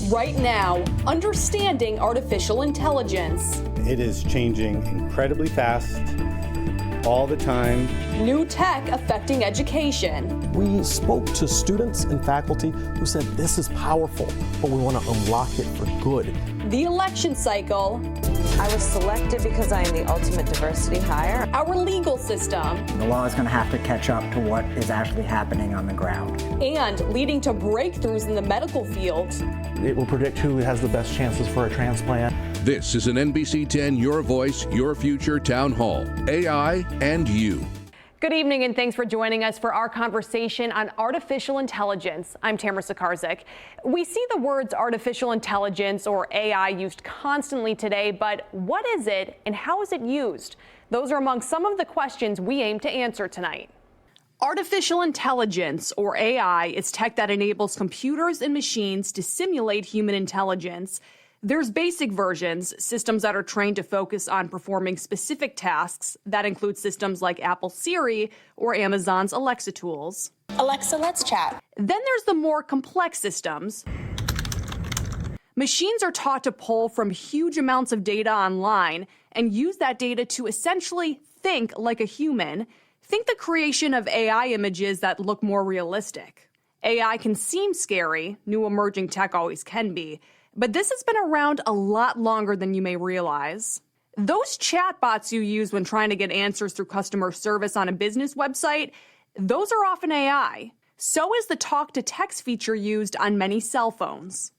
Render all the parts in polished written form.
Right now, understanding artificial intelligence. It is changing incredibly fast, all the time. New tech affecting education. We spoke to students and faculty who said this is powerful, but we want to unlock it for good. The election cycle. I was selected because I am the ultimate diversity hire. Our legal system. The law is going to have to catch up to what is actually happening on the ground. And leading to breakthroughs in the medical field. It will predict who has the best chances for a transplant. This is an NBC 10 Your Voice, Your Future Town Hall. AI and you. Good evening and thanks for joining us for our conversation on artificial intelligence. I'm Tamara Sacharczyk. We see the words artificial intelligence or AI used constantly today, but what is it and how is it used? Those are among some of the questions we aim to answer tonight. Artificial intelligence, or AI, is tech that enables computers and machines to simulate human intelligence. There's basic versions, systems that are trained to focus on performing specific tasks. That include systems like Apple Siri or Amazon's Alexa tools. Alexa, let's chat. Then there's the more complex systems. Machines are taught to pull from huge amounts of data online and use that data to essentially think like a human. Think the creation of AI images that look more realistic. AI can seem scary, new emerging tech always can be, but this has been around a lot longer than you may realize. Those chatbots you use when trying to get answers through customer service on a business website, those are often AI. So is the talk-to-text feature used on many cell phones.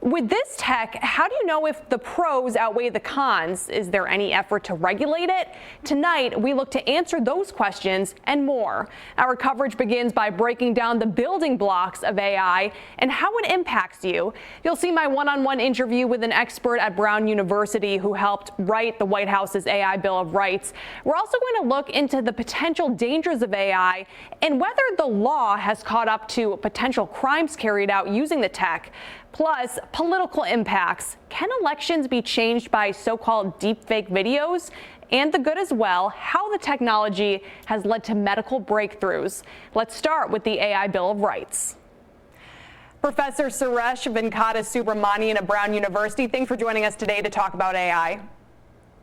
With this tech, how do you know if the pros outweigh the cons? Is there any effort to regulate it? Tonight, we look to answer those questions and more. Our coverage begins by breaking down the building blocks of AI and how it impacts you. You'll see my one-on-one interview with an expert at Brown University who helped write the White House's AI Bill of Rights. We're also going to look into the potential dangers of AI and whether the law has caught up to potential crimes carried out using the tech. Plus, political impacts. Can elections be changed by so-called deepfake videos? And the good as well, how the technology has led to medical breakthroughs. Let's start with the AI Bill of Rights. Professor Suresh Venkata-Subramanian at Brown University, thanks for joining us today to talk about AI.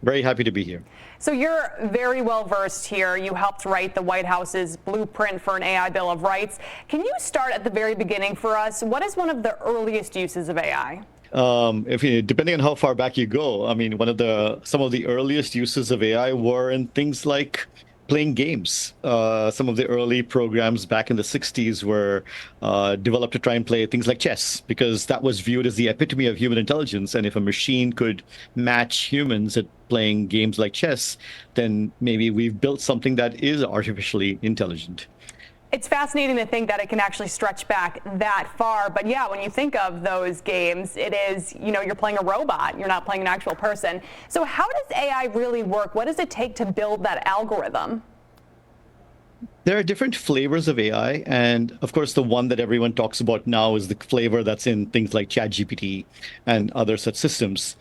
Very happy to be here. So you're very well versed here. You helped write the White House's blueprint for an AI Bill of Rights. Can you start at the very beginning for us? What is one of the earliest uses of AI? Depending on how far back you go, I mean, some of the earliest uses of AI were in things like playing games. Some of the early programs back in the 60s were developed to try and play things like chess, because that was viewed as the epitome of human intelligence. And if a machine could match humans at playing games like chess, then maybe we've built something that is artificially intelligent. It's fascinating to think that it can actually stretch back that far. But yeah, when you think of those games, it is, you're playing a robot. You're not playing an actual person. So how does AI really work? What does it take to build that algorithm? There are different flavors of AI. And of course, the one that everyone talks about now is the flavor that's in things like ChatGPT and other such systems.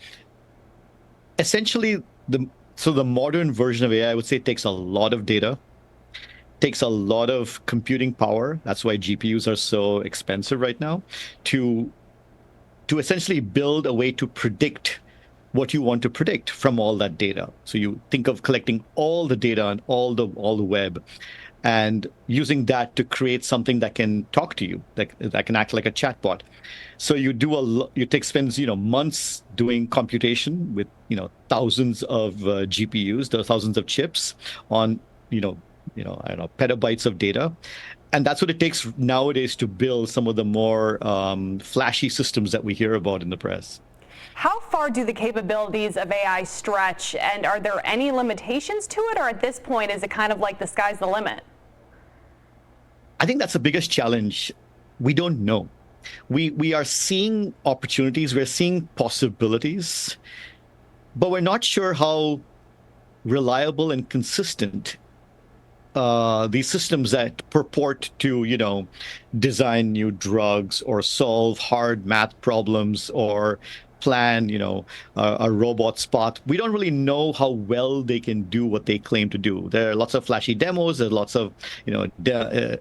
Essentially, the modern version of AI, I would say, takes a lot of data, takes a lot of computing power. That's why GPUs are so expensive right now, to essentially build a way to predict what you want to predict from all that data. So you think of collecting all the data on all the web and using that to create something that can talk to you, that can act like a chatbot. So you spends months doing computation with thousands of GPUs, there are thousands of chips on petabytes of data. And that's what it takes nowadays to build some of the more flashy systems that we hear about in the press. How far do the capabilities of AI stretch, and are there any limitations to it, or at this point is it kind of like the sky's the limit? I think that's the biggest challenge. We don't know. We are seeing opportunities, we're seeing possibilities, but we're not sure how reliable and consistent these systems that purport to, design new drugs or solve hard math problems or plan, a robot spot. We don't really know how well they can do what they claim to do. There are lots of flashy demos. There's lots of,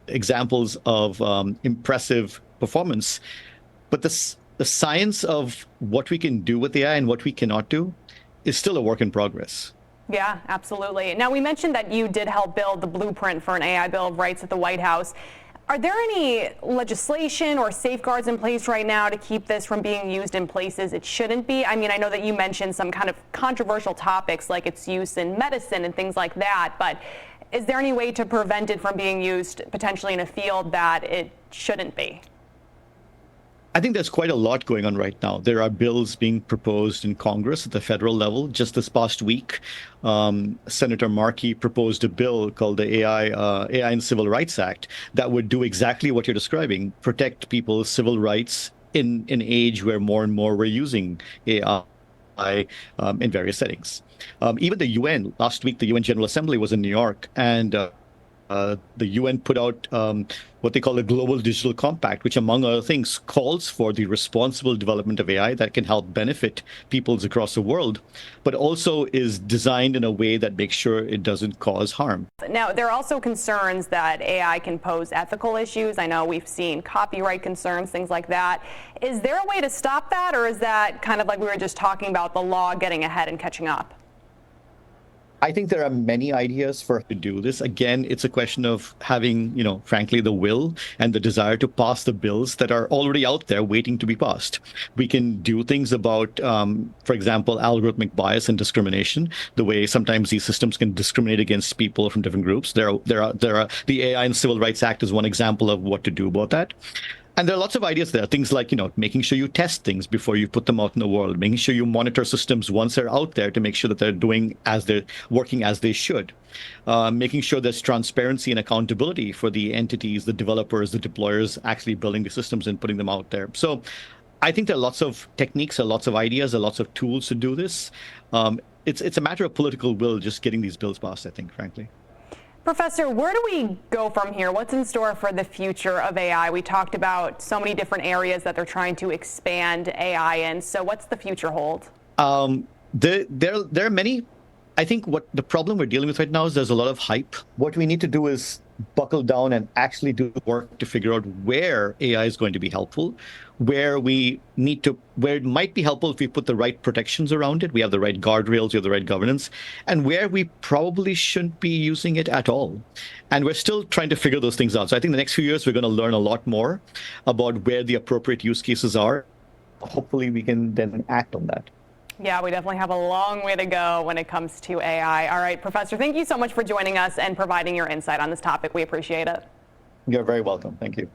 examples of impressive performance. But the science of what we can do with AI and what we cannot do is still a work in progress. Yeah, absolutely. Now, we mentioned that you did help build the blueprint for an AI Bill of Rights at the White House. Are there any legislation or safeguards in place right now to keep this from being used in places it shouldn't be? I mean, I know that you mentioned some kind of controversial topics like its use in medicine and things like that, but is there any way to prevent it from being used potentially in a field that it shouldn't be? I think there's quite a lot going on right now. There are bills being proposed in Congress at the federal level. Just this past week, Senator Markey proposed a bill called the AI and Civil Rights Act that would do exactly what you're describing, protect people's civil rights in an age where more and more we're using AI in various settings. Even the UN, last week, the UN General Assembly was in New York, and the UN put out what they call a Global Digital Compact, which, among other things, calls for the responsible development of AI that can help benefit peoples across the world, but also is designed in a way that makes sure it doesn't cause harm. Now, there are also concerns that AI can pose ethical issues. I know we've seen copyright concerns, things like that. Is there a way to stop that, or is that kind of like we were just talking about, the law getting ahead and catching up? I think there are many ideas for to do this. Again, it's a question of having, frankly, the will and the desire to pass the bills that are already out there waiting to be passed. We can do things about, for example, algorithmic bias and discrimination, the way sometimes these systems can discriminate against people from different groups. There are the AI and Civil Rights Act is one example of what to do about that. And there are lots of ideas there, things like, making sure you test things before you put them out in the world, making sure you monitor systems once they're out there to make sure that they're working as they should, making sure there's transparency and accountability for the entities, the developers, the deployers actually building the systems and putting them out there. So I think there are lots of techniques, lots of ideas, lots of tools to do this. It's a matter of political will, just getting these bills passed, I think, frankly. Professor, where do we go from here? What's in store for the future of AI? We talked about so many different areas that they're trying to expand AI in. So what's the future hold? There are many. I think what the problem we're dealing with right now is there's a lot of hype. What we need to do is buckle down and actually do the work to figure out where AI is going to be helpful, where it might be helpful if we put the right protections around it, we have the right guardrails, we have the right governance, and where we probably shouldn't be using it at all. And we're still trying to figure those things out. So I think the next few years, we're going to learn a lot more about where the appropriate use cases are. Hopefully, we can then act on that. Yeah, we definitely have a long way to go when it comes to AI. All right, Professor, thank you so much for joining us and providing your insight on this topic. We appreciate it. You're very welcome. Thank you.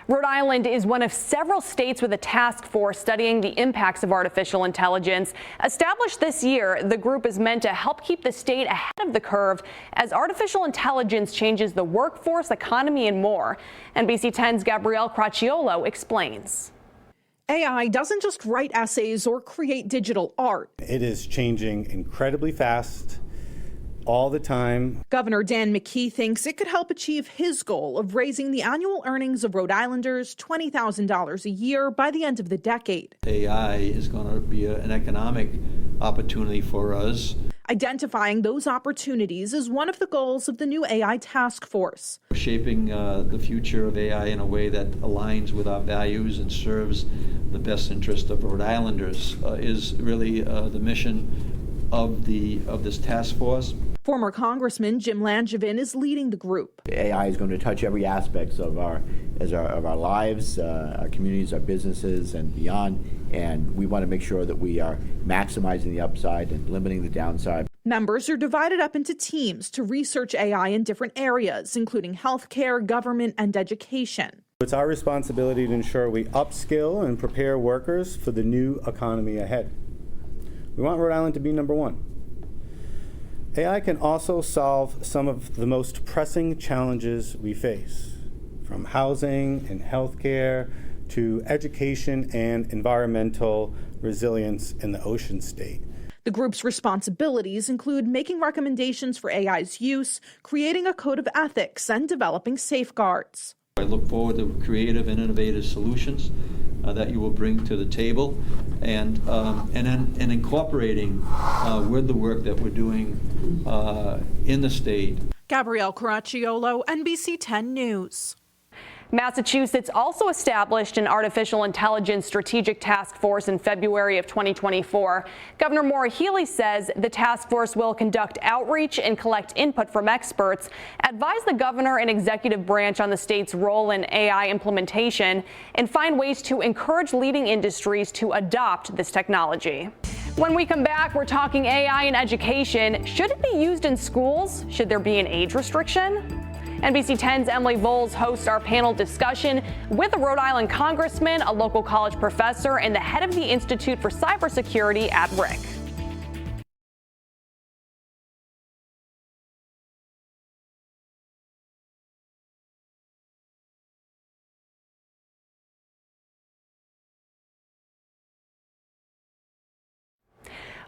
Rhode Island is one of several states with a task force studying the impacts of artificial intelligence. Established this year, the group is meant to help keep the state ahead of the curve as artificial intelligence changes the workforce, economy, and more. NBC 10's Gabrielle Cracciolo explains. AI doesn't just write essays or create digital art. It is changing incredibly fast all the time. Governor Dan McKee thinks it could help achieve his goal of raising the annual earnings of Rhode Islanders $20,000 a year by the end of the decade. AI is going to be an economic opportunity for us. Identifying those opportunities is one of the goals of the new AI task force. Shaping the future of AI in a way that aligns with our values and serves the best interest of Rhode Islanders is really the mission of this task force. Former Congressman Jim Langevin is leading the group. AI is going to touch every aspect of our lives, our communities, our businesses, and beyond. And we want to make sure that we are maximizing the upside and limiting the downside. Members are divided up into teams to research AI in different areas, including healthcare, government, and education. It's our responsibility to ensure we upskill and prepare workers for the new economy ahead. We want Rhode Island to be number one. AI can also solve some of the most pressing challenges we face, from housing and healthcare to education and environmental resilience in the ocean state. The group's responsibilities include making recommendations for AI's use, creating a code of ethics, and developing safeguards. I look forward to creative and innovative solutions that you will bring to the table, and incorporating with the work that we're doing in the state. Gabrielle Caracciolo, NBC 10 News. Massachusetts also established an artificial intelligence strategic task force in February of 2024. Governor Maura Healey says the task force will conduct outreach and collect input from experts, advise the governor and executive branch on the state's role in AI implementation, and find ways to encourage leading industries to adopt this technology. When we come back, we're talking AI in education. Should it be used in schools? Should there be an age restriction? NBC 10's Emily Voles hosts our panel discussion with a Rhode Island congressman, a local college professor, and the head of the Institute for Cybersecurity at RIC.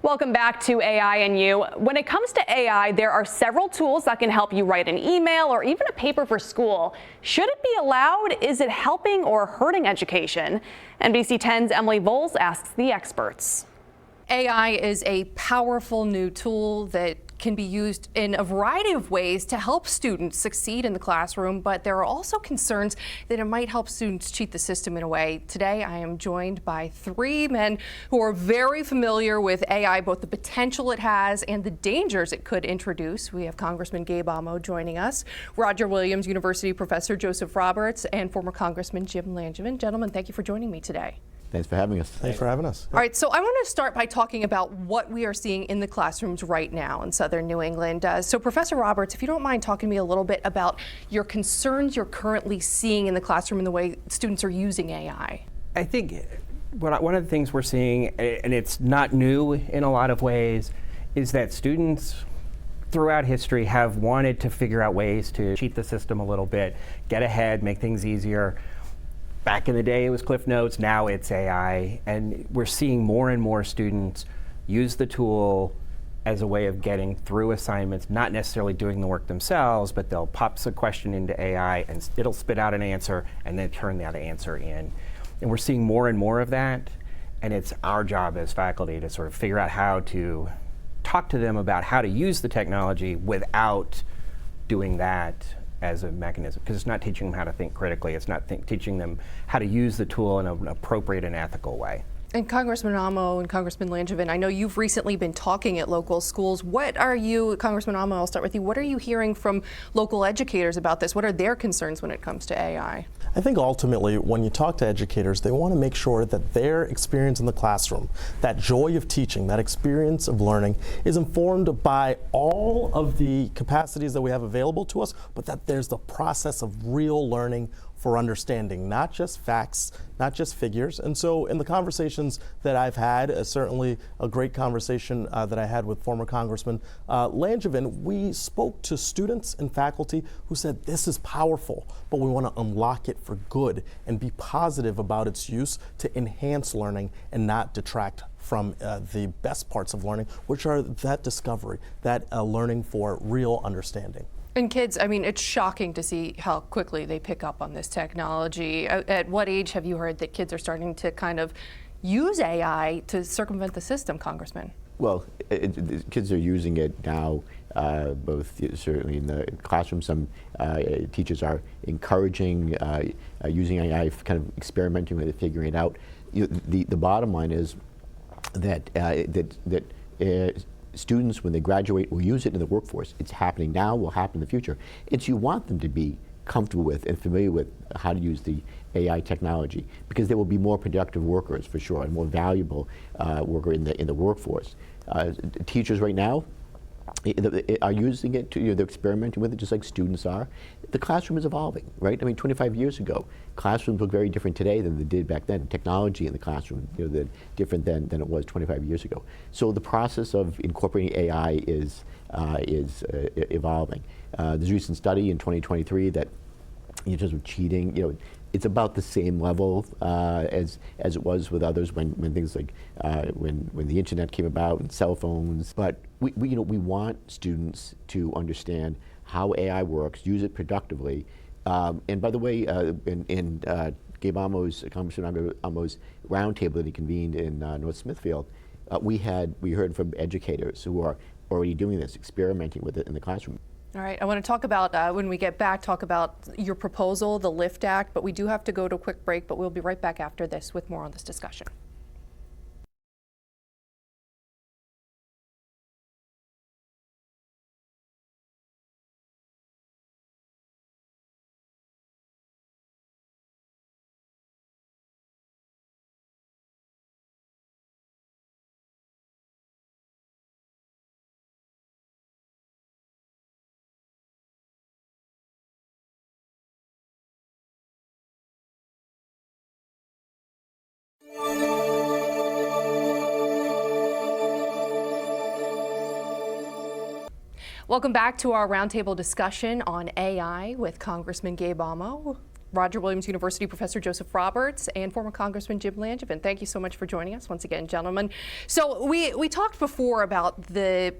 Welcome back to AI and You. When it comes to AI, there are several tools that can help you write an email or even a paper for school. Should it be allowed? Is it helping or hurting education? NBC 10's Emily Voles asks the experts. AI is a powerful new tool that can be used in a variety of ways to help students succeed in the classroom, but there are also concerns that it might help students cheat the system in a way. Today, I am joined by three men who are very familiar with AI, both the potential it has and the dangers it could introduce. We have Congressman Gabe Amo joining us, Roger Williams University professor Joseph Roberts, and former Congressman Jim Langevin. Gentlemen, thank you for joining me today. Thanks for having us. Thanks for having us. All right, so I want to start by talking about what we are seeing in the classrooms right now in southern New England. So Professor Roberts, if you don't mind talking to me a little bit about your concerns you're currently seeing in the classroom and the way students are using AI. I think one of the things we're seeing, and it's not new in a lot of ways, is that students throughout history have wanted to figure out ways to cheat the system a little bit, get ahead, make things easier. Back in the day, it was Cliff Notes, now it's AI, and we're seeing more and more students use the tool as a way of getting through assignments, not necessarily doing the work themselves, but they'll pop a question into AI and it'll spit out an answer and then turn that answer in. And we're seeing more and more of that, and it's our job as faculty to sort of figure out how to talk to them about how to use the technology without doing that as a mechanism, because it's not teaching them how to think critically. It's not teaching them how to use the tool in an appropriate and ethical way. And Congressman Amo and Congressman Langevin, I know you've recently been talking at local schools. What are you, Congressman Amo, I'll start with you. What are you hearing from local educators about this? What are their concerns when it comes to AI? I think ultimately, when you talk to educators, they want to make sure that their experience in the classroom, that joy of teaching, that experience of learning, is informed by all of the capacities that we have available to us, but that there's the process of real learning for understanding, not just facts, not just figures. And so in the conversations that I've had, certainly a great conversation that I had with former Congressman Langevin, we spoke to students and faculty who said this is powerful, but we want to unlock it for good and be positive about its use to enhance learning and not detract from the best parts of learning, which are that discovery, that learning for real understanding. And kids, I mean, it's shocking to see how quickly they pick up on this technology. At what age have you heard that kids are starting to kind of use AI to circumvent the system, Congressman? Well, kids are using it now, both certainly in the classroom. Some teachers are encouraging using AI, kind of experimenting with it, figuring it out. The bottom line is that students, when they graduate, will use it in the workforce. It's happening now, will happen in the future. You want them to be comfortable with and familiar with how to use the AI technology, because they will be more productive workers for sure, and more valuable worker in the workforce. Teachers right now are using it to, they're experimenting with it just like students are. The classroom is evolving, right? I mean, 25 years ago, classrooms look very different today than they did back then. Technology in the classroom, different than it was 25 years ago. So the process of incorporating AI is evolving. There's a recent study in 2023 that, in terms of cheating, it's about the same level as it was with others when things like when the internet came about and cell phones. But we want students to understand how AI works, use it productively. And by the way, in Gabe Amo's, Congressman Amo's roundtable that he convened in North Smithfield, we heard from educators who are already doing this, experimenting with it in the classroom. All right, I want to talk about, when we get back, talk about your proposal, the LIFT Act, but we do have to go to a quick break, but we'll be right back after this with more on this discussion. Welcome back to our roundtable discussion on AI with Congressman Gabe Amo, Roger Williams University Professor Joseph Roberts, and former Congressman Jim Langevin. Thank you so much for joining us once again, gentlemen. So we talked before about the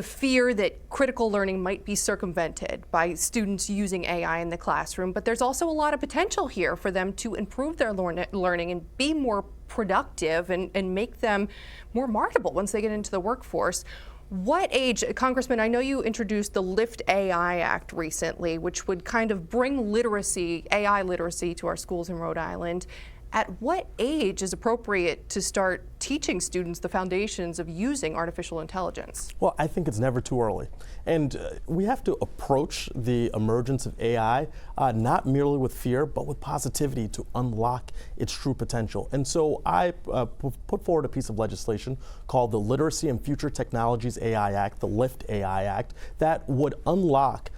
fear that critical learning might be circumvented by students using AI in the classroom, but there's also a lot of potential here for them to improve their learning and be more productive and make them more marketable once they get into the workforce. What age, Congressman, I know you introduced the LIFT AI Act recently, which would kind of bring literacy, AI literacy to our schools in Rhode Island. At what age is appropriate to start teaching students the foundations of using artificial intelligence? Well, I think it's never too early. And we have to approach the emergence of AI not merely with fear, but with positivity to unlock its true potential. And so I put forward a piece of legislation called the Literacy and Future Technologies AI Act, the LIFT AI Act, that would unlock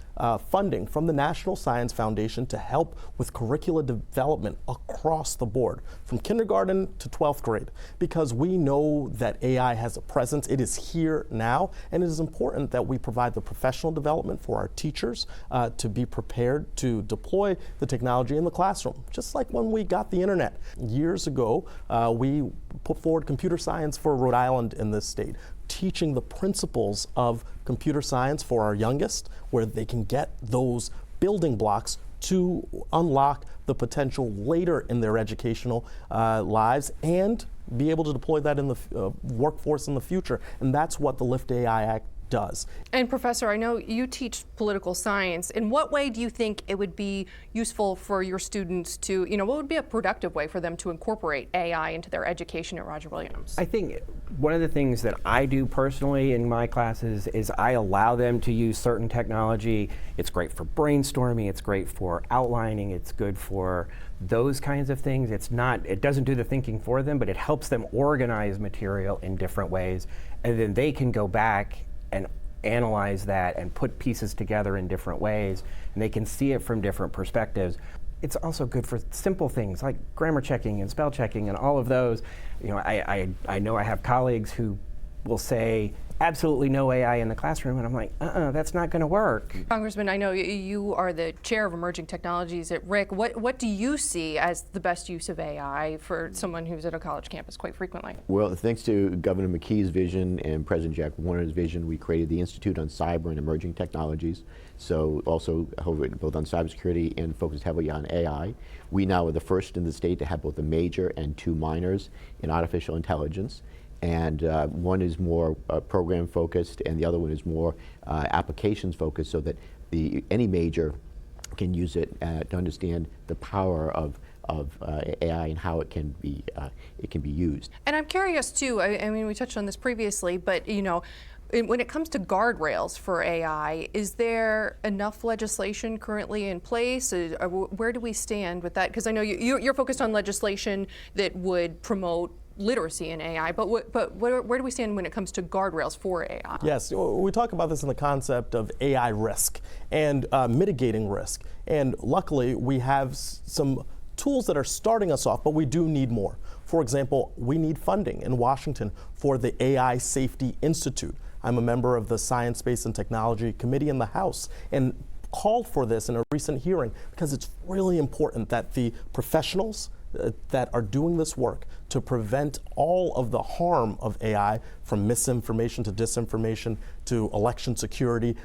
funding from the National Science Foundation to help with curricula development across the board, from kindergarten to 12th grade, because we know that AI has a presence. It is here now, and it is important that we provide the professional development for our teachers to be prepared to deploy the technology in the classroom, just like when we got the internet. Years ago, we put forward computer science for Rhode Island in this state, teaching the principles of computer science for our youngest, where they can get those building blocks to unlock the potential later in their educational lives and be able to deploy that in the workforce in the future. And that's what the LIFT AI Act does. And Professor, I know you teach political science. In what way do you think it would be useful for your students to, what would be a productive way for them to incorporate AI into their education at Roger Williams? I think one of the things that I do personally in my classes is I allow them to use certain technology. It's great for brainstorming, it's great for outlining, it's good for those kinds of things. It doesn't do the thinking for them, but it helps them organize material in different ways. And then they can go back and analyze that and put pieces together in different ways, and they can see it from different perspectives. It's also good for simple things like grammar checking and spell checking and all of those. I know I have colleagues who will say, absolutely no AI in the classroom, and I'm like, that's not going to work. Congressman, I know you are the chair of emerging technologies at RIC. What do you see as the best use of AI for someone who's at a college campus quite frequently? Well, thanks to Governor McKee's vision and President Jack Warner's vision, we created the Institute on Cyber and Emerging Technologies. So also both on cybersecurity and focused heavily on AI. We now are the first in the state to have both a major and 2 minors in artificial intelligence. And one is more program focused and the other one is more applications focused, so that any major can use it to understand the power of AI and how it can be used. And I'm curious too, I mean, we touched on this previously, but when it comes to guardrails for AI, is there enough legislation currently in place? Where do we stand with that? Because I know you're focused on legislation that would promote literacy in AI, but where do we stand when it comes to guardrails for AI? Yes, we talk about this in the concept of AI risk and mitigating risk. And luckily, we have some tools that are starting us off, but we do need more. For example, we need funding in Washington for the AI Safety Institute. I'm a member of the Science, Space, and Technology Committee in the House, and called for this in a recent hearing because it's really important that the professionals that are doing this work to prevent all of the harm of AI, from misinformation to disinformation to election security,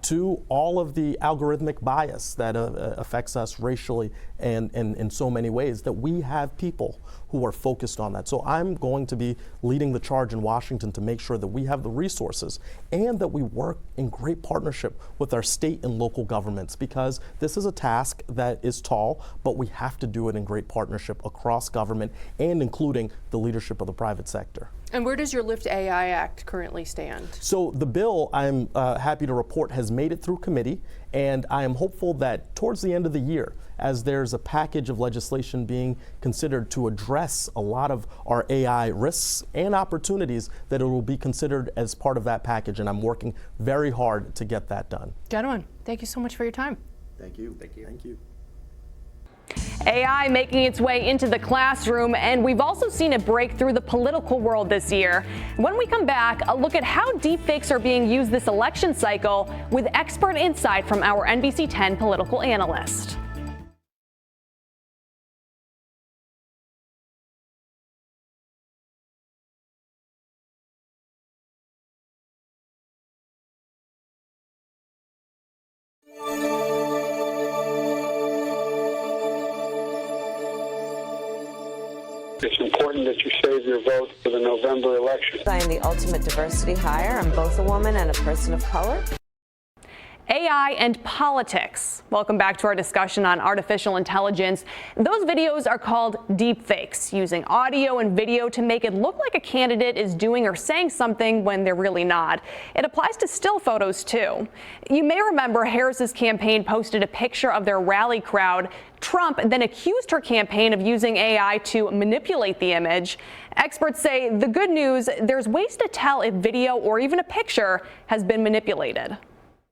to all of the algorithmic bias that affects us racially and in so many ways, that we have people who are focused on that. So I'm going to be leading the charge in Washington to make sure that we have the resources and that we work in great partnership with our state and local governments, because this is a task that is tall, but we have to do it in great partnership across government and including the leadership of the private sector. And where does your Lift AI Act currently stand? So the bill, I'm happy to report, has made it through committee, and I am hopeful that towards the end of the year, as there's a package of legislation being considered to address a lot of our AI risks and opportunities, that it will be considered as part of that package, and I'm working very hard to get that done. Gentlemen, thank you so much for your time. Thank you. Thank you. Thank you. AI making its way into the classroom, and we've also seen it break through the political world this year. When we come back, a look at how deepfakes are being used this election cycle with expert insight from our NBC 10 political analyst. It's important that you save your vote for the November election. I am the ultimate diversity hire. I'm both a woman and a person of color. AI and politics. Welcome back to our discussion on artificial intelligence. Those videos are called deepfakes, using audio and video to make it look like a candidate is doing or saying something when they're really not. It applies to still photos too. You may remember Harris's campaign posted a picture of their rally crowd. Trump then accused her campaign of using AI to manipulate the image. Experts say the good news, there's ways to tell if video or even a picture has been manipulated.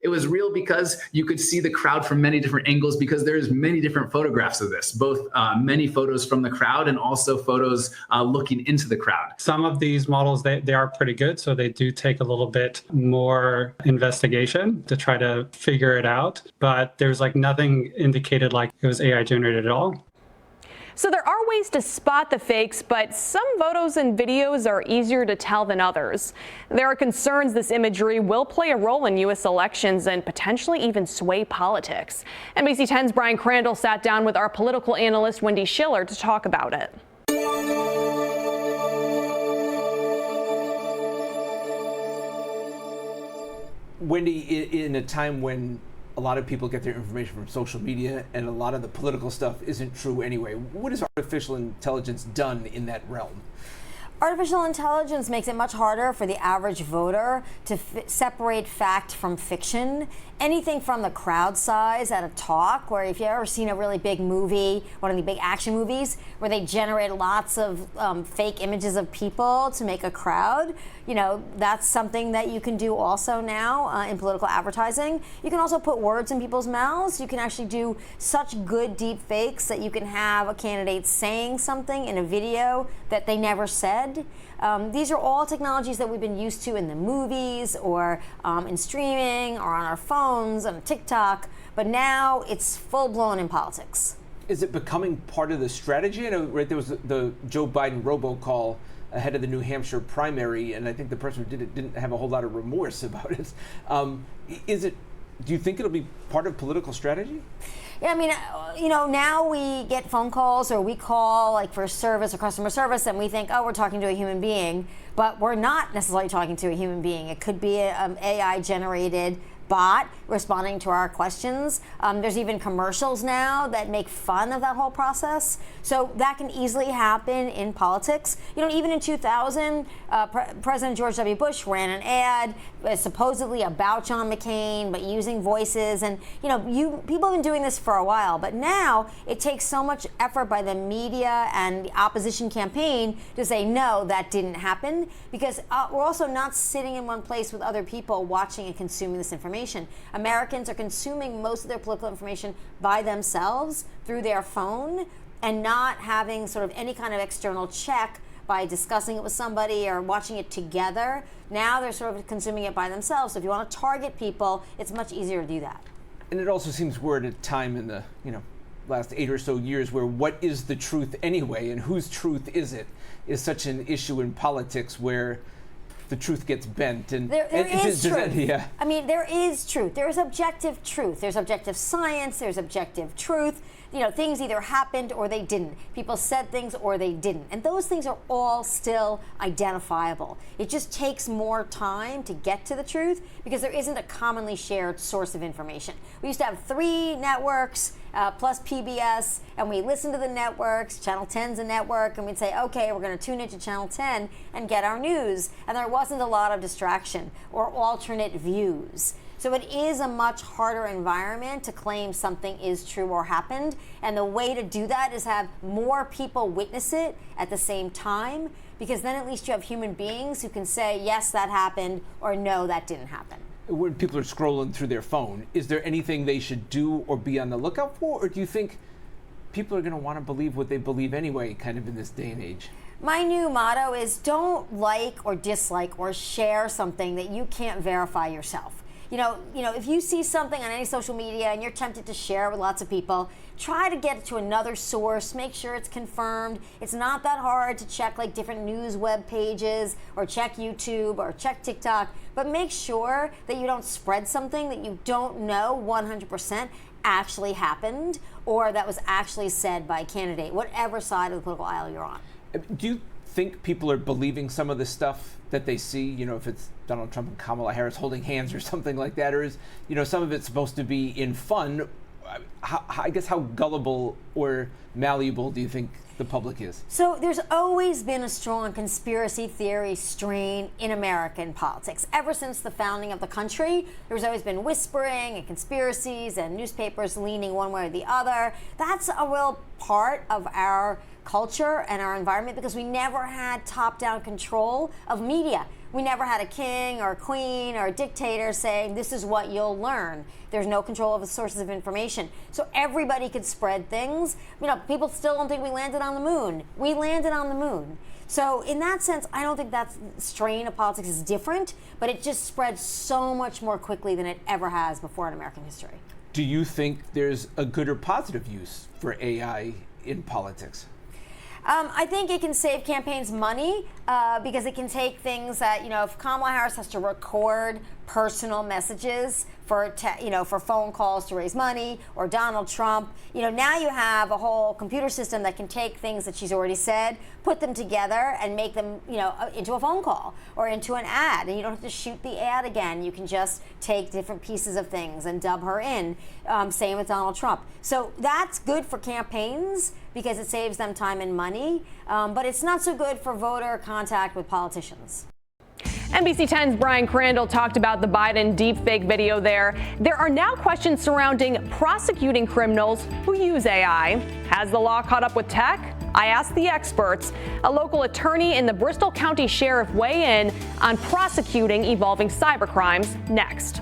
It was real because you could see the crowd from many different angles, because there's many different photographs of this, both many photos from the crowd and also photos looking into the crowd. Some of these models, they are pretty good, so they do take a little bit more investigation to try to figure it out, but there's like nothing indicated like it was AI generated at all. So there are ways to spot the fakes, but some photos and videos are easier to tell than others. There are concerns this imagery will play a role in U.S. elections and potentially even sway politics. NBC 10's Brian Crandall sat down with our political analyst Wendy Schiller to talk about it. Wendy, in a time when a lot of people get their information from social media and a lot of the political stuff isn't true anyway, what has artificial intelligence done in that realm? Artificial intelligence makes it much harder for the average voter to separate fact from fiction. Anything from the crowd size at a talk, where if you've ever seen a really big movie, one of the big action movies, where they generate lots of fake images of people to make a crowd, you know, that's something that you can do also now in political advertising. You can also put words in people's mouths. You can actually do such good deep fakes that you can have a candidate saying something in a video that they never said. These are all technologies that we've been used to in the movies or in streaming or on our phones, on TikTok, but now it's full-blown in politics. Is it becoming part of the strategy? I know, right, there was the Joe Biden robocall ahead of the New Hampshire primary, and I think the person who did it didn't have a whole lot of remorse about it. Do you think it'll be part of political strategy? Yeah, I mean, you know, now we get phone calls or we call like for service or customer service and we think, oh, we're talking to a human being, but we're not necessarily talking to a human being. It could be an AI generated bot responding to our questions. There's even commercials now that make fun of that whole process. So that can easily happen in politics. You know, even in 2000, President George W. Bush ran an ad supposedly about John McCain, but using voices. And, you know, people have been doing this for a while, but now it takes so much effort by the media and the opposition campaign to say, no, that didn't happen, because we're also not sitting in one place with other people watching and consuming this information. Americans are consuming most of their political information by themselves through their phone and not having sort of any kind of external check by discussing it with somebody or watching it together. Now they're sort of consuming it by themselves. So if you want to target people, it's much easier to do that. And it also seems we're at a time in the, last 8 or so years where what is the truth anyway and whose truth is it is such an issue in politics, where the truth gets bent. And there is truth. Yeah. I mean, there is truth. There is objective truth. There's objective science. There's objective truth. You know, things either happened or they didn't. People said things or they didn't. And those things are all still identifiable. It just takes more time to get to the truth because there isn't a commonly shared source of information. We used to have 3 networks plus PBS, and we listened to the networks. Channel 10's a network, and we'd say, okay, we're going to tune into Channel 10 and get our news. And there wasn't a lot of distraction or alternate views. So it is a much harder environment to claim something is true or happened. And the way to do that is have more people witness it at the same time, because then at least you have human beings who can say, yes, that happened, or no, that didn't happen. When people are scrolling through their phone, is there anything they should do or be on the lookout for? Or do you think people are going to want to believe what they believe anyway, kind of in this day and age? My new motto is don't like or dislike or share something that you can't verify yourself. You know, if you see something on any social media and you're tempted to share it with lots of people, try to get it to another source, make sure it's confirmed. It's not that hard to check like different news web pages or check YouTube or check TikTok, but make sure that you don't spread something that you don't know 100% actually happened or that was actually said by a candidate, whatever side of the political aisle you're on. Do you think people are believing some of the stuff that they see, you know, if it's Donald Trump and Kamala Harris holding hands or something like that, or is, you know, some of it's supposed to be in fun? I guess how gullible or malleable do you think the public is? So there's always been a strong conspiracy theory strain in American politics. Ever since the founding of the country, there's always been whispering and conspiracies and newspapers leaning one way or the other. That's a real part of our culture and our environment because we never had top-down control of media. We never had a king or a queen or a dictator saying, this is what you'll learn. There's no control of the sources of information. So everybody could spread things. You know, people still don't think we landed on the moon. We landed on the moon. So in that sense, I don't think that strain of politics is different, but it just spreads so much more quickly than it ever has before in American history. Do you think there's a good or positive use for AI in politics? I think it can save campaigns money because it can take things that, you know, if Kamala Harris has to record personal messages for phone calls to raise money, or Donald Trump, you know, now you have a whole computer system that can take things that she's already said, put them together and make them, you know, into a phone call or into an ad, and you don't have to shoot the ad again. You can just take different pieces of things and dub her in. Same with Donald Trump. So that's good for campaigns because it saves them time and money, but it's not so good for voter contact with politicians. NBC 10's Brian Crandall talked about the Biden deepfake video there. There are now questions surrounding prosecuting criminals who use AI. Has the law caught up with tech? I asked the experts. A local attorney and the Bristol County Sheriff weigh in on prosecuting evolving cybercrimes next.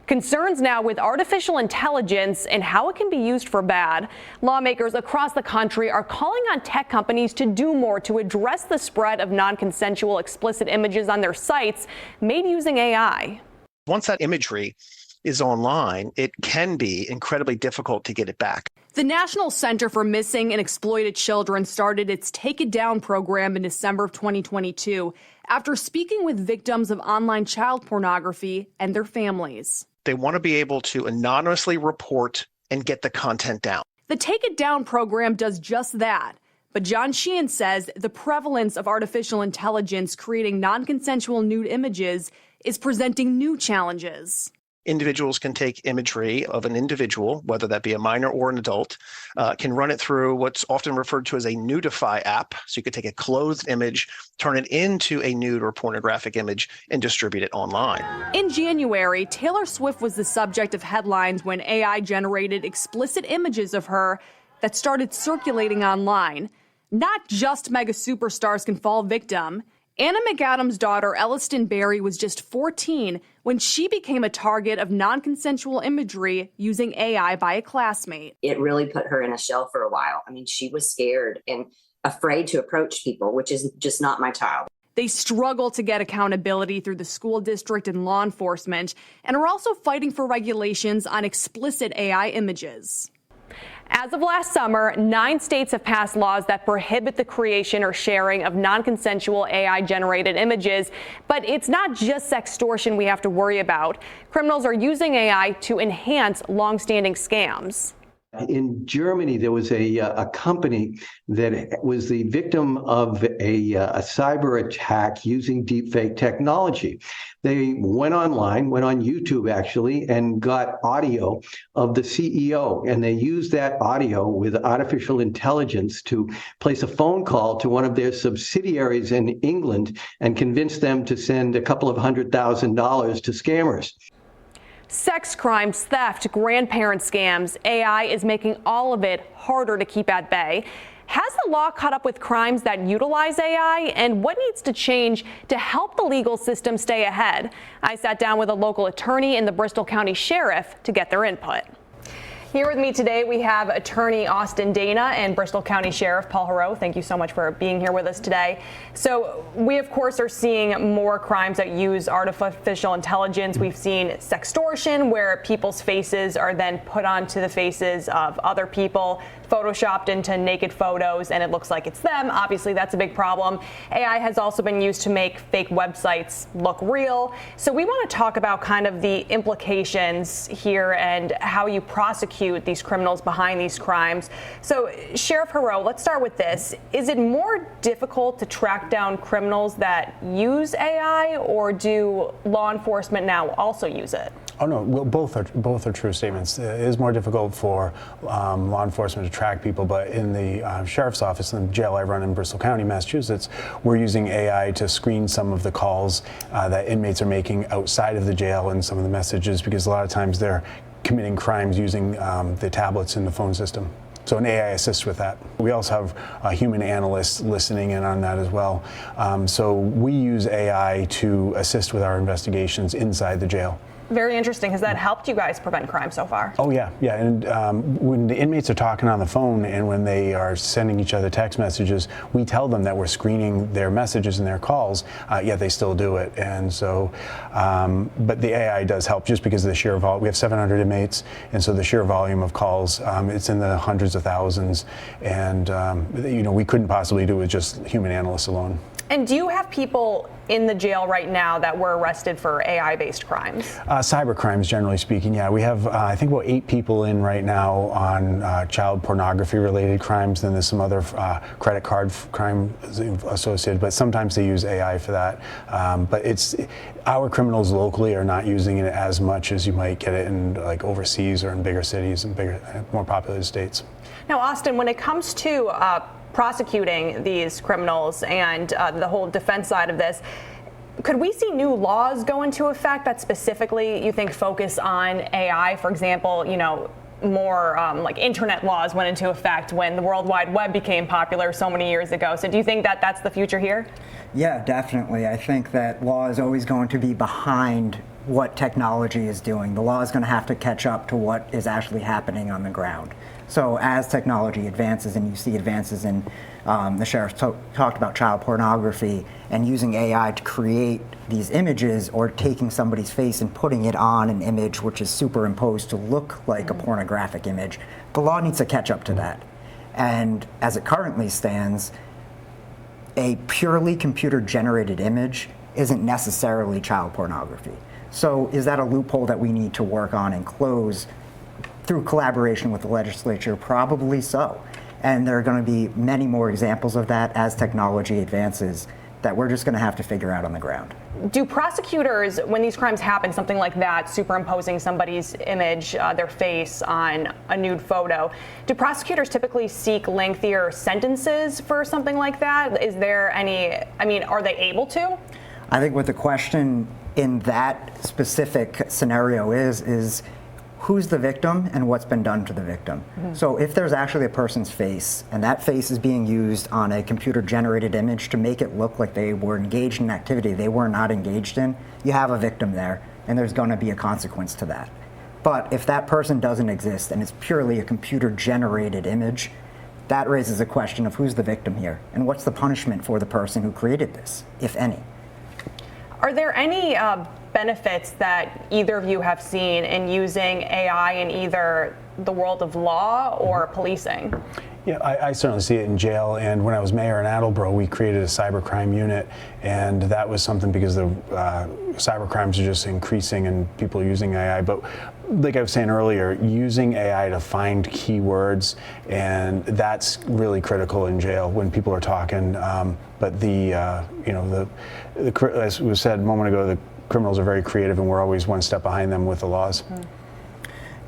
Concerns now with artificial intelligence and how it can be used for bad. Lawmakers across the country are calling on tech companies to do more to address the spread of non-consensual explicit images on their sites made using AI. Once that imagery is online, it can be incredibly difficult to get it back. The National Center for Missing and Exploited Children started its Take It Down program in December of 2022 after speaking with victims of online child pornography and their families. They want to be able to anonymously report and get the content down. The Take It Down program does just that. But John Sheehan says the prevalence of artificial intelligence creating non-consensual nude images is presenting new challenges. Individuals can take imagery of an individual, whether that be a minor or an adult, can run it through what's often referred to as a nudify app. So you could take a clothed image, turn it into a nude or pornographic image, and distribute it online. In January, Taylor Swift was the subject of headlines when AI generated explicit images of her that started circulating online. Not just mega superstars can fall victim. Anna McAdam's daughter, Elliston Berry, was just 14 when she became a target of non-consensual imagery using AI by a classmate. It really put her in a shell for a while. I mean, she was scared and afraid to approach people, which is just not my child. They struggle to get accountability through the school district and law enforcement, and are also fighting for regulations on explicit AI images. As of last summer, 9 states have passed laws that prohibit the creation or sharing of non-consensual AI-generated images. But it's not just sextortion we have to worry about. Criminals are using AI to enhance long-standing scams. In Germany, there was a company that was the victim of a cyber attack using deepfake technology. They went online, went on YouTube actually, and got audio of the CEO. And they used that audio with artificial intelligence to place a phone call to one of their subsidiaries in England and convince them to send a couple of $100,000 to scammers. Sex crimes, theft, grandparent scams, AI is making all of it harder to keep at bay. Has the law caught up with crimes that utilize AI, and what needs to change to help the legal system stay ahead? I sat down with a local attorney and the Bristol County Sheriff to get their input. Here with me today, we have attorney Austin Dana and Bristol County Sheriff Paul Heroux. Thank you so much for being here with us today. So we, of course, are seeing more crimes that use artificial intelligence. We've seen sextortion, where people's faces are then put onto the faces of other people, photoshopped into naked photos, and it looks like it's them. Obviously, that's a big problem. AI has also been used to make fake websites look real. So we want to talk about kind of the implications here and how you prosecute these criminals behind these crimes. So Sheriff Heroux, let's start with this. Is it more difficult to track down criminals that use AI, or do law enforcement now also use it? Oh no, well, both are true statements. It is more difficult for law enforcement to track people, but in the sheriff's office in the jail I run in Bristol County, Massachusetts, we're using AI to screen some of the calls that inmates are making outside of the jail and some of the messages, because a lot of times they're committing crimes using the tablets in the phone system. So an AI assists with that. We also have human analysts listening in on that as well. So we use AI to assist with our investigations inside the jail. Very interesting. Has that helped you guys prevent crime so far? Oh yeah. And when the inmates are talking on the phone and when they are sending each other text messages, we tell them that we're screening their messages and their calls, yet they still do it. And so, but the AI does help just because of the sheer volume. We have 700 inmates, and so the sheer volume of calls, it's in the hundreds of thousands. And we couldn't possibly do it with just human analysts alone. And do you have people in the jail right now that were arrested for AI-based crimes? Cyber crimes, generally speaking, yeah. We have, I think, about 8 people in right now on child pornography-related crimes. Then there's some other credit card crime associated, but sometimes they use AI for that. But our criminals locally are not using it as much as you might get it in like overseas or in bigger cities and more populated states. Now, Austin, when it comes to prosecuting these criminals and the whole defense side of this, could we see new laws go into effect that specifically you think focus on AI? For example, more like internet laws went into effect when the World Wide Web became popular so many years ago. So do you think that that's the future here? Yeah, definitely. I think that law is always going to be behind what technology is doing. The law is going to have to catch up to what is actually happening on the ground. So as technology advances, and you see advances in, the sheriff talked about child pornography and using AI to create these images, or taking somebody's face and putting it on an image which is superimposed to look like a pornographic image, the law needs to catch up to that. And as it currently stands, a purely computer-generated image isn't necessarily child pornography. So is that a loophole that we need to work on and close through collaboration with the legislature? Probably so. And there are going to be many more examples of that as technology advances that we're just going to have to figure out on the ground. Do prosecutors, when these crimes happen, something like that, superimposing somebody's image, their face on a nude photo, do prosecutors typically seek lengthier sentences for something like that? Is there any, are they able to? I think what the question in that specific scenario is who's the victim and what's been done to the victim. Mm-hmm. So if there's actually a person's face, and that face is being used on a computer-generated image to make it look like they were engaged in activity they were not engaged in, you have a victim there, and there's going to be a consequence to that. But if that person doesn't exist and it's purely a computer-generated image, that raises a question of who's the victim here and what's the punishment for the person who created this, if any. Are there any benefits that either of you have seen in using AI in either the world of law or policing? Yeah, I certainly see it in jail, and when I was mayor in Attleboro, we created a cybercrime unit, and that was something because the cyber crimes are just increasing and people using AI. But like I was saying earlier, using AI to find keywords, and that's really critical in jail when people are talking. But as was said a moment ago, the criminals are very creative, and we're always one step behind them with the laws.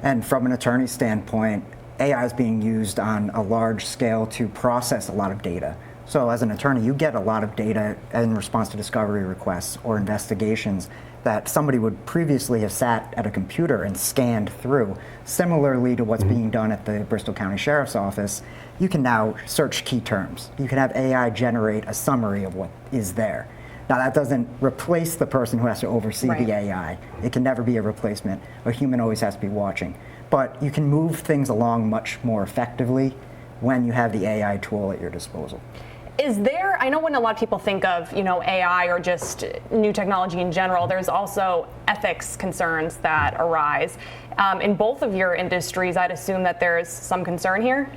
And from an attorney standpoint, AI is being used on a large scale to process a lot of data. So as an attorney, you get a lot of data in response to discovery requests or investigations that somebody would previously have sat at a computer and scanned through. Similarly to what's being done at the Bristol County Sheriff's Office, you can now search key terms. You can have AI generate a summary of what is there. Now that doesn't replace the person who has to oversee the AI. It can never be a replacement. A human always has to be watching. But you can move things along much more effectively when you have the AI tool at your disposal. Is there, I know when a lot of people think of, AI or just new technology in general, there's also ethics concerns that arise. In both of your industries, I'd assume that there's some concern here?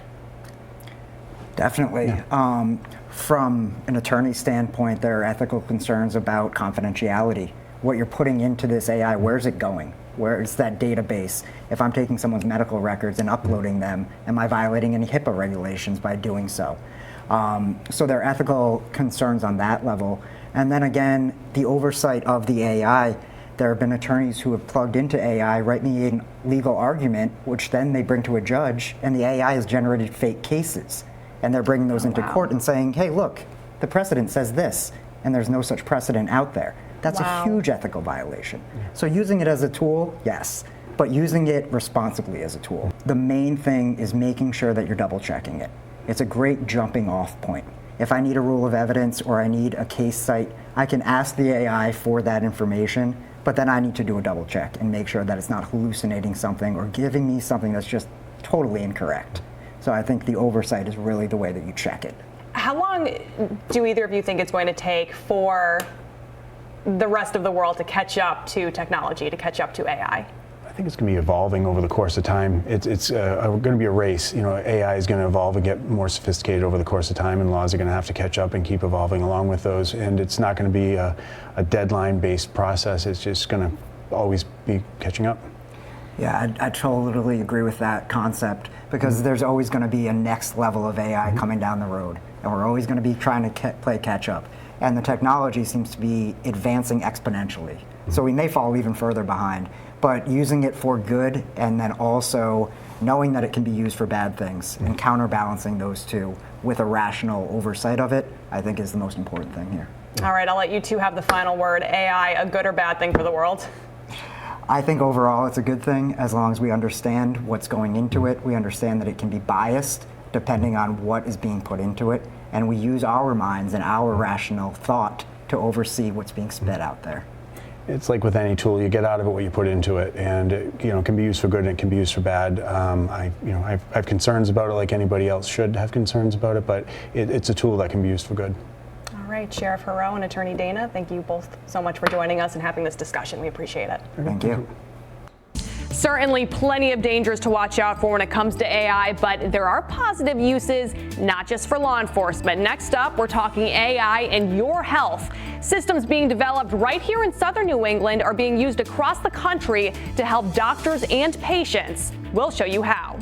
Definitely. Yeah. From an attorney standpoint, there are ethical concerns about confidentiality. What you're putting into this AI, where's it going? Where is that database? If I'm taking someone's medical records and uploading them, am I violating any HIPAA regulations by doing so? So there are ethical concerns on that level. And then again, the oversight of the AI. There have been attorneys who have plugged into AI, write me a legal argument, which then they bring to a judge, and the AI has generated fake cases. And they're bringing those into court and saying, hey, look, the precedent says this, and there's no such precedent out there. That's a huge ethical violation. So using it as a tool, yes, but using it responsibly as a tool. The main thing is making sure that you're double checking it. It's a great jumping off point. If I need a rule of evidence or I need a case site, I can ask the AI for that information, but then I need to do a double check and make sure that it's not hallucinating something or giving me something that's just totally incorrect. So I think the oversight is really the way that you check it. How long do either of you think it's going to take for the rest of the world to catch up to technology, to catch up to AI? I think it's going to be evolving over the course of time. It's going to be a race. AI is going to evolve and get more sophisticated over the course of time, and laws are going to have to catch up and keep evolving along with those. And it's not going to be a deadline-based process. It's just going to always be catching up. Yeah, I totally agree with that concept because there's always going to be a next level of AI coming down the road, and we're always going to be trying to play catch up. And the technology seems to be advancing exponentially. So we may fall even further behind, but using it for good and then also knowing that it can be used for bad things and counterbalancing those two with a rational oversight of it, I think is the most important thing here. All right, I'll let you two have the final word. AI, a good or bad thing for the world? I think overall it's a good thing as long as we understand what's going into it. We understand that it can be biased depending on what is being put into it. And we use our minds and our rational thought to oversee what's being spit out there. It's like with any tool, you get out of it what you put into it, and it can be used for good and it can be used for bad. I have concerns about it, like anybody else should have concerns about it, but it's a tool that can be used for good. All right, Sheriff Heroux and Attorney Dana, thank you both so much for joining us and having this discussion. We appreciate it. Thank you. Certainly plenty of dangers to watch out for when it comes to AI, but there are positive uses, not just for law enforcement. Next up, we're talking AI and your health. Systems being developed right here in southern New England are being used across the country to help doctors and patients. We'll show you how.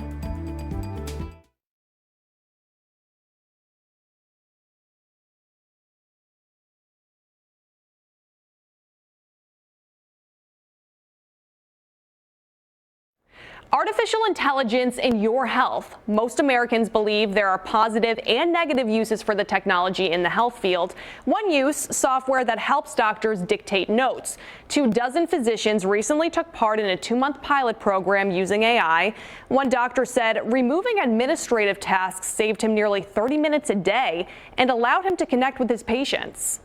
Artificial intelligence in your health. Most Americans believe there are positive and negative uses for the technology in the health field. One use, software that helps doctors dictate notes. 24 physicians recently took part in a 2-month pilot program using AI. One doctor said removing administrative tasks saved him nearly 30 minutes a day and allowed him to connect with his patients.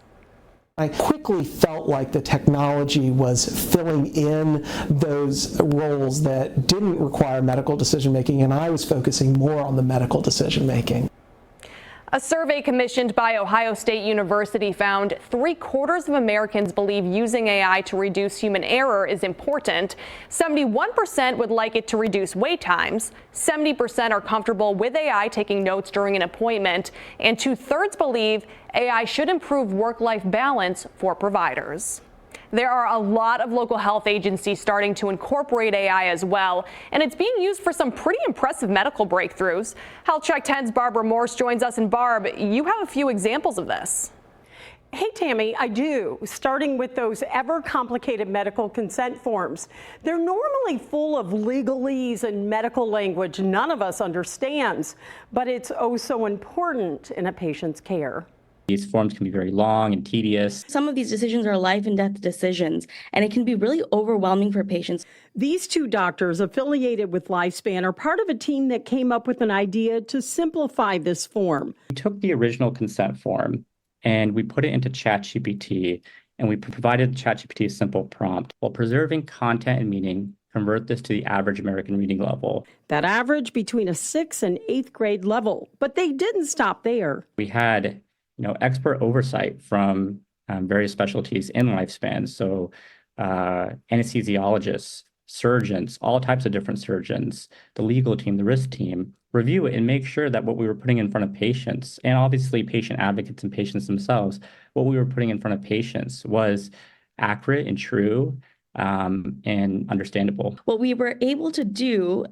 I quickly felt like the technology was filling in those roles that didn't require medical decision making, and I was focusing more on the medical decision making. A survey commissioned by Ohio State University found 3/4 of Americans believe using AI to reduce human error is important. 71% would like it to reduce wait times. 70% are comfortable with AI taking notes during an appointment. And 2/3 believe AI should improve work-life balance for providers. There are a lot of local health agencies starting to incorporate AI as well, and it's being used for some pretty impressive medical breakthroughs. Health Check 10's Barbara Morse joins us, and Barb, you have a few examples of this. Hey, Tammy, I do, starting with those ever-complicated medical consent forms. They're normally full of legalese and medical language none of us understands, but it's oh so important in a patient's care. These forms can be very long and tedious. Some of these decisions are life and death decisions, and it can be really overwhelming for patients. These two doctors affiliated with Lifespan are part of a team that came up with an idea to simplify this form. We took the original consent form and we put it into ChatGPT, and we provided ChatGPT a simple prompt while preserving content and meaning. Convert this to the average American reading level. That average between a 6th and 8th grade level, but they didn't stop there. We had expert oversight from various specialties in Lifespan. So anesthesiologists, surgeons, all types of different surgeons, the legal team, the risk team, review it and make sure that what we were putting in front of patients, and obviously patient advocates and patients themselves, what we were putting in front of patients was accurate and true and understandable. What we were able to do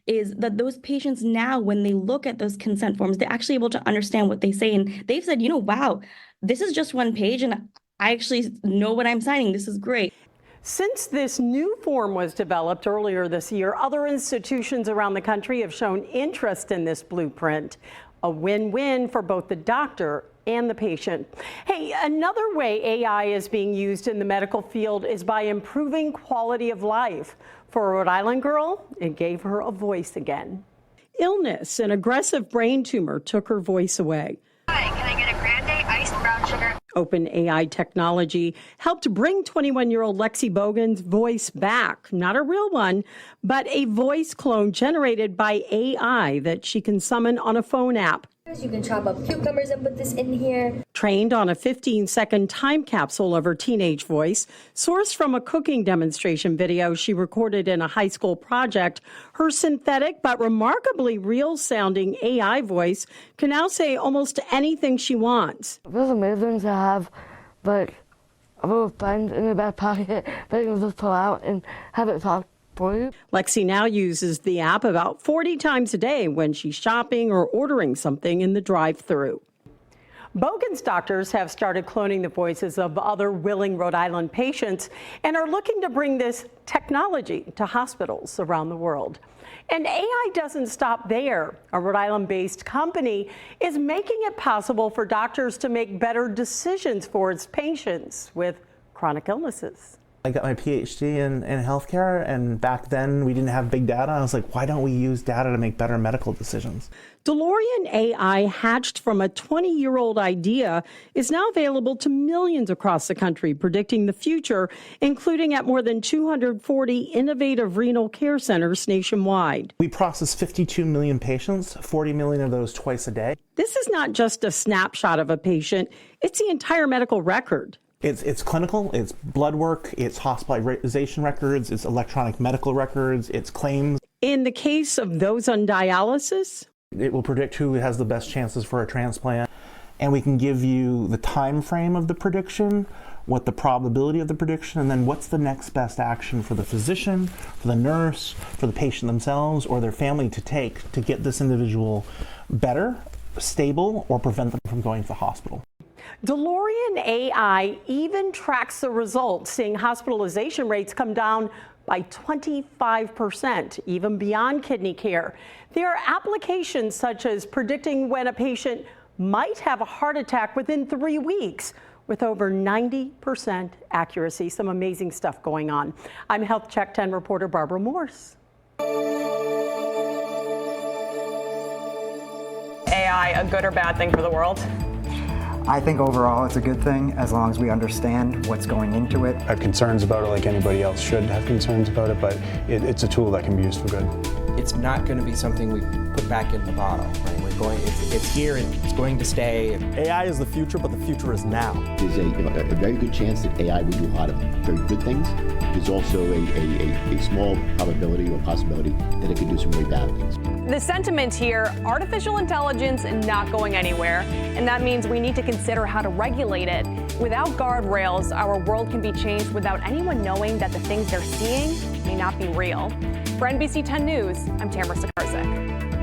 is that those patients now, when they look at those consent forms, they're actually able to understand what they say. And they've said, wow, this is just one page and I actually know what I'm signing. This is great. Since this new form was developed earlier this year, other institutions around the country have shown interest in this blueprint. A win-win for both the doctor and the patient. Hey, another way AI is being used in the medical field is by improving quality of life. For a Rhode Island girl, it gave her a voice again. Illness, an aggressive brain tumor, took her voice away. Hi, can I get a grande iced brown sugar? OpenAI technology helped bring 21-year-old Lexi Bogan's voice back. Not a real one, but a voice clone generated by AI that she can summon on a phone app. You can chop up cucumbers and put this in here. Trained on a 15-second time capsule of her teenage voice, sourced from a cooking demonstration video she recorded in a high school project, her synthetic but remarkably real-sounding AI voice can now say almost anything she wants. It was amazing to have, like, a little pen in the back pocket that you can just pull out and have it talk. Lexi now uses the app about 40 times a day when she's shopping or ordering something in the drive-thru. Bogan's doctors have started cloning the voices of other willing Rhode Island patients and are looking to bring this technology to hospitals around the world. And AI doesn't stop there. A Rhode Island-based company is making it possible for doctors to make better decisions for its patients with chronic illnesses. I got my PhD in healthcare, and back then we didn't have big data. I was like, why don't we use data to make better medical decisions? DeLorean AI, hatched from a 20-year-old idea, is now available to millions across the country, predicting the future, including at more than 240 innovative renal care centers nationwide. We process 52 million patients, 40 million of those twice a day. This is not just a snapshot of a patient, it's the entire medical record. It's clinical, it's blood work, it's hospitalization records, it's electronic medical records, it's claims. In the case of those on dialysis, it will predict who has the best chances for a transplant, and we can give you the time frame of the prediction, what the probability of the prediction, and then what's the next best action for the physician, for the nurse, for the patient themselves, or their family to take to get this individual better, stable, or prevent them from going to the hospital. DeLorean AI even tracks the results, seeing hospitalization rates come down by 25%, even beyond kidney care. There are applications such as predicting when a patient might have a heart attack within 3 weeks with over 90% accuracy. Some amazing stuff going on. I'm Health Check 10 reporter Barbara Morse. AI, a good or bad thing for the world? I think overall it's a good thing as long as we understand what's going into it. I have concerns about it like anybody else should have concerns about it, but it's a tool that can be used for good. It's not going to be something we put back in the bottle, right? It's here and it's going to stay. AI is the future, but the future is now. There's a very good chance that AI will do a lot of very good things. There's also a small probability or possibility that it could do some really bad things. The sentiment here, artificial intelligence not going anywhere, and that means we need to consider how to regulate it. Without guardrails, our world can be changed without anyone knowing that the things they're seeing may not be real. For NBC 10 News, I'm Tamara Sacharczyk.